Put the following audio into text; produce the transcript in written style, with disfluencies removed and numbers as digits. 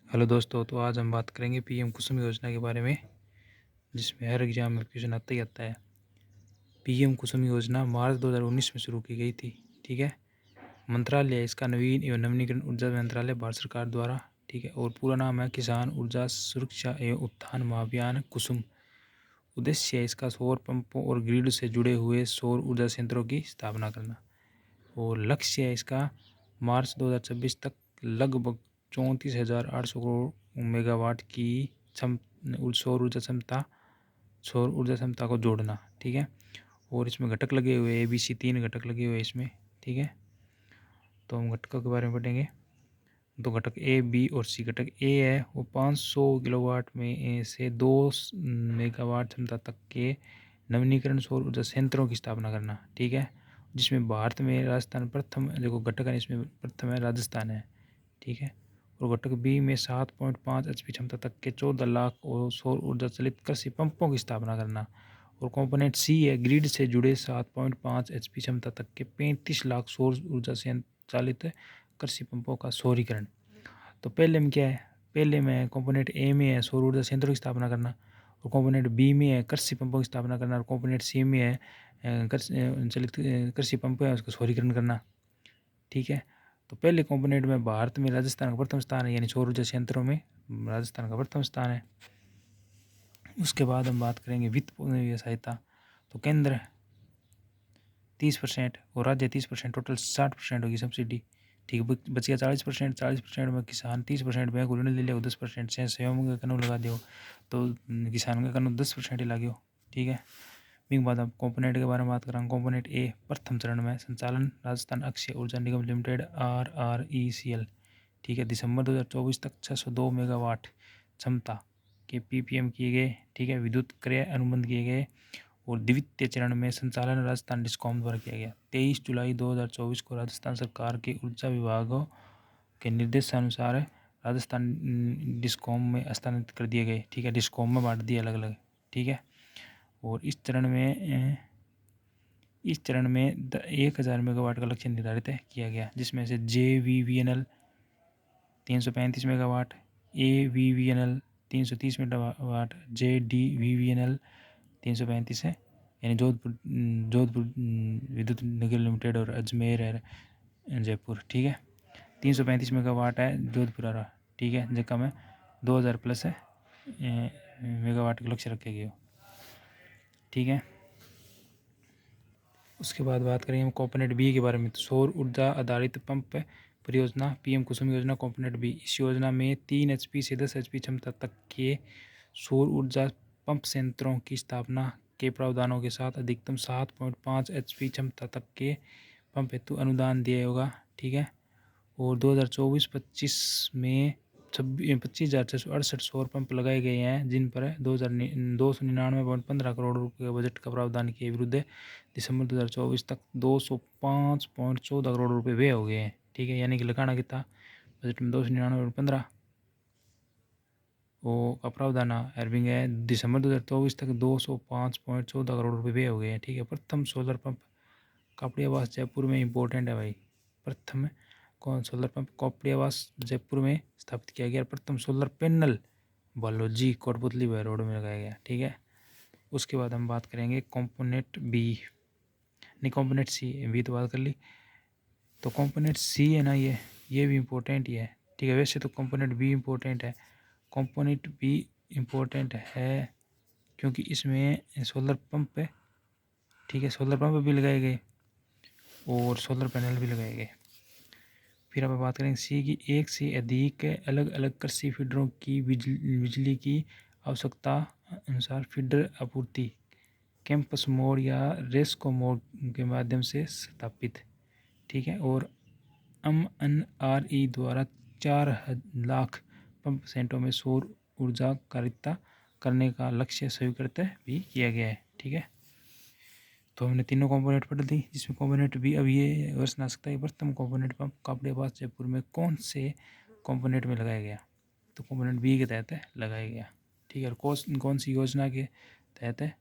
Hello दोस्तों, तो आज हम बात करेंगे पीएम कुसुम योजना के बारे में, जिसमें हर एग्जाम में क्वेश्चन आता ही आता है। पीएम कुसुम योजना मार्च 2019 में शुरू की गई थी। ठीक है। मंत्रालय इसका नवीन एवं नवीनीकरण ऊर्जा मंत्रालय भारत सरकार द्वारा। ठीक है। और पूरा नाम है किसान ऊर्जा सुरक्षा एवं उत्थान महाभियान कुसुम। उद्देश्य है इसका सौर पंपों और ग्रिड से जुड़े हुए सौर ऊर्जा संयंत्रों की स्थापना करना। और लक्ष्य है इसका मार्च 2026 तक लगभग 34,800 करोड़ मेगावाट की सौर ऊर्जा क्षमता को जोड़ना। ठीक है। और इसमें घटक लगे हुए ABC 3 घटक लगे हुए इसमें। ठीक है। तो हम घटकों के बारे में पढ़ेंगे। तो घटक A, B और C। घटक A है वो 500 किलोवाट में से 2 मेगावाट क्षमता तक के नवीनीकरण सौर ऊर्जा संयंत्रों की स्थापना करना। ठीक है। जिसमें भारत में राजस्थान प्रथम, देखो घटक है इसमें प्रथम है राजस्थान है। ठीक है। और घटक B में 7.5 HP क्षमता तक के 14 लाख और सौर ऊर्जा चलित कृषि पंपों की स्थापना करना। और कंपोनेंट C है ग्रिड से जुड़े 7.5 HP क्षमता तक के 35 लाख सौर ऊर्जा से चालित कृषि पंपों का सौरीकरण। तो पहले में क्या है, पहले में कंपोनेंट A में है सौर ऊर्जा संयंत्रों की स्थापना करना, और कंपोनेंट B में है कृषि पंपों की स्थापना करना, और कंपोनेंट C में है चलित कृषि पंप है उसका सौरीकरण करना। ठीक है। तो पहले कंपोनेंट में भारत में राजस्थान का प्रथम स्थान है, यानी सौर ऊर्जा संयंत्रों में राजस्थान का प्रथम स्थान है। उसके बाद हम बात करेंगे वित्त सहायता। तो केंद्र 30% और राज्य 30%, टोटल 60% होगी सब्सिडी। ठीक है। बच गया 40%। 40% में किसान 30% बैंक ऋण ले लिया, 10% से स्वयं का कानून लगा दियो, तो किसान का कानून 10% ही लागो। ठीक है। फिर बाद अब कंपोनेंट के बारे में बात करेंगे। कंपोनेंट A प्रथम चरण में संचालन राजस्थान अक्षय ऊर्जा निगम लिमिटेड RRECL। ठीक है। दिसंबर 2024 तक 602 मेगावाट क्षमता के PPM किए गए। ठीक है। विद्युत क्रय अनुबंध किए गए। और द्वितीय चरण में संचालन राजस्थान डिस्कॉम द्वारा किया गया। 23 जुलाई 2024 को राजस्थान सरकार के ऊर्जा विभागों के निर्देशानुसार राजस्थान डिस्कॉम में स्थानांतरित कर दिए गए। ठीक है। डिस्कॉम में बांट दिए अलग अलग। ठीक है। और इस चरण में 1000 मेगावाट का लक्ष्य निर्धारित किया गया, जिसमें से JVVNL 335 megawatt, AVVNL 330 megawatt, JDVVNL 335 है, यानी जोधपुर विद्युत निगम लिमिटेड और अजमेर है जयपुर। ठीक है। 335 मेगावाट है जोधपुर वाला। ठीक है। जगह में 2000 प्लस है मेगावाट का लक्ष्य रखे गए। ठीक है। उसके बाद बात करेंगे हम कंपोनेंट B के बारे में। तो सौर ऊर्जा आधारित पंप परियोजना पीएम कुसुम योजना कंपोनेंट B। इस योजना में 3 HP से 10 HP क्षमता तक के सौर ऊर्जा पंप संयंत्रों की स्थापना के प्रावधानों के साथ अधिकतम 7.5 HP क्षमता तक के पंप हेतु अनुदान दिया होगा। ठीक है। और 2024-25 में 25,668 सौर पंप लगाए गए हैं, जिन पर 299.15 करोड़ रुपये का बजट का प्रावधान के विरुद्ध दिसंबर 2024 तक 205.14 करोड़ रुपये व्यय हो गए हैं। ठीक है। यानी कि लगाना कितना बजट में 299.15 वो का प्रावधान एरविंग है। दिसंबर 2024 तक 205.14 करोड़ रुपये व्यय हो गए हैं। ठीक है। प्रथम सोलर पंप कापड़ियावास जयपुर में इम्पोर्टेंट है भाई। प्रथम कौन सोलर पंप कापड़ियावास जयपुर में स्थापित किया गया। प्रथम solar panel Baloji Kotputli road में लगाया गया। ठीक है। उसके बाद हम बात करेंगे कंपोनेंट B, नहीं कंपोनेंट C। B तो बात कर ली। तो कंपोनेंट C है ना, ये भी इम्पोर्टेंट ही है। ठीक है। वैसे तो कंपोनेंट B इम्पोर्टेंट है। कंपोनेंट B इम्पोर्टेंट है क्योंकि इसमें सोलर पंप है। ठीक है। सोलर पंप भी लगाए गए और सोलर पैनल भी लगाए गए। फिर अब बात करेंगे C की। एक से अधिक अलग अलग कृषि फीडरों की बिजली की आवश्यकता अनुसार फीडर आपूर्ति कैंपस मोड या रेस्को मोड के माध्यम से स्थापित। ठीक है। और MNRE द्वारा 4 लाख पंप सेटों में सौर ऊर्जा कारिता करने का लक्ष्य स्वीकृत भी किया गया है। ठीक है। तो हमने तीनों कंपोनेंट पढ़ दी, जिसमें कंपोनेंट B अब ये वर्ष आ सकता है। प्रथम कंपोनेंट पंप कापड़ियावास जयपुर में कौन से कंपोनेंट में लगाया गया, तो कंपोनेंट B के तहत लगाया गया। ठीक है। और कौन सी योजना के तहत है,